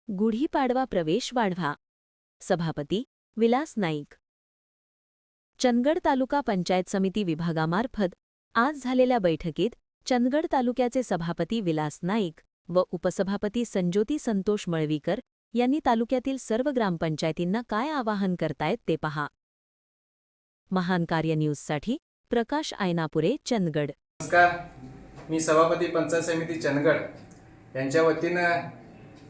गुढीपाडवा प्रवेश वाढवा. सभापती विलास नाईक. चंदगड तालुका पंचायत समिती विभागामार्फत आज झालेल्या बैठकीत चंदगड तालुक्याचे सभापती विलास नाईक व उपसभापती संज्योती संतोष मळवीकर यांनी तालुक्यातील सर्व ग्रामपंचायतींना काय आवाहन करतायत ते पहा. महान कार्य न्यूजसाठी प्रकाश आयनापुरे, चंदगड. नमस्कार, मी सभापती पंचायत समिती चंदगड यांच्या वतीनं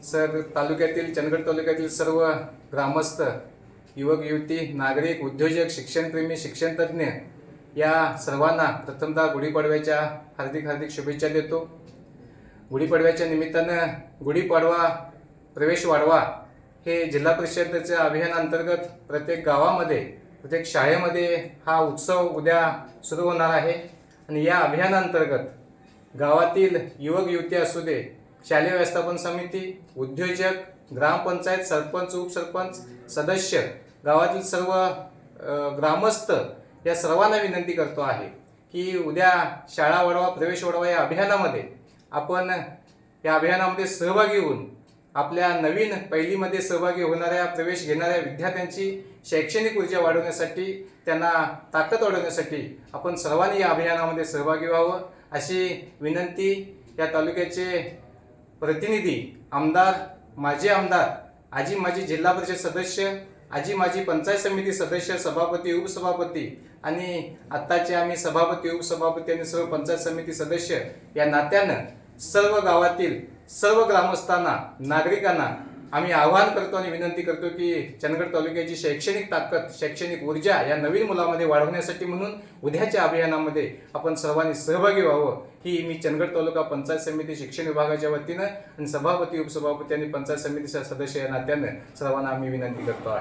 चंदगड तालुक्यातील सर्व ग्रामस्थ, युवक युवती, नागरिक, उद्योजक, शिक्षणप्रेमी, शिक्षणतज्ञ या सर्वांना प्रथमतः गुढीपाडव्याच्या हार्दिक शुभेच्छा देतो. गुढीपाडव्याच्या निमित्तानं गुढीपाडवा प्रवेश वाढवा हे जिल्हा परिषदेच्या अभियानांतर्गत प्रत्येक गावामध्ये, प्रत्येक शाळेमध्ये हा उत्सव उद्या सुरू होणार आहे. आणि या अभियानांतर्गत गावातील युवक युवती असू दे, शालेय व्यवस्थापन समिती, उद्योजक, ग्रामपंचायत सरपंच, उपसरपंच, सदस्य, गावातील सर्व ग्रामस्थ या सर्वांना विनंती करतो आहे की उद्या शाळा वाढवा प्रवेश वाढवा या अभियानामध्ये आपण या अभियानामध्ये सहभागी होऊन आपल्या नवीन पहिलीमध्ये सहभागी होणाऱ्या, प्रवेश घेणाऱ्या विद्यार्थ्यांची शैक्षणिक ऊर्जा वाढवण्यासाठी, त्यांना ताकद वाढवण्यासाठी आपण सर्वांनी या अभियानामध्ये सहभागी व्हावं अशी विनंती या तालुक्याचे प्रतिनिधी, आमदार, माजी आमदार, आजी माजी जिल्हा परिषद सदस्य, आजी माजी पंचायत समिती सदस्य, सभापती, उपसभापती आणि आत्ताचे आम्ही सभापती, उपसभापती आणि सर्व पंचायत समिती सदस्य या नात्यानं सर्व गावातील सर्व ग्रामस्थांना, नागरिकांना आम्ही आवाहन करतो आणि विनंती करतो की चंदगड तालुक्याची शैक्षणिक ताकद, शैक्षणिक ऊर्जा या नवीन मुलामध्ये वाढवण्यासाठी म्हणून उद्याच्या अभियानामध्ये आपण सर्वांनी सहभागी व्हावं ही मी चंदगड तालुका पंचायत समिती शिक्षण विभागाच्या वतीनं आणि सभापती, उपसभापती आणि पंचायत समितीच्या सदस्य या नात्यानं सर्वांना आम्ही विनंती करतो आहे.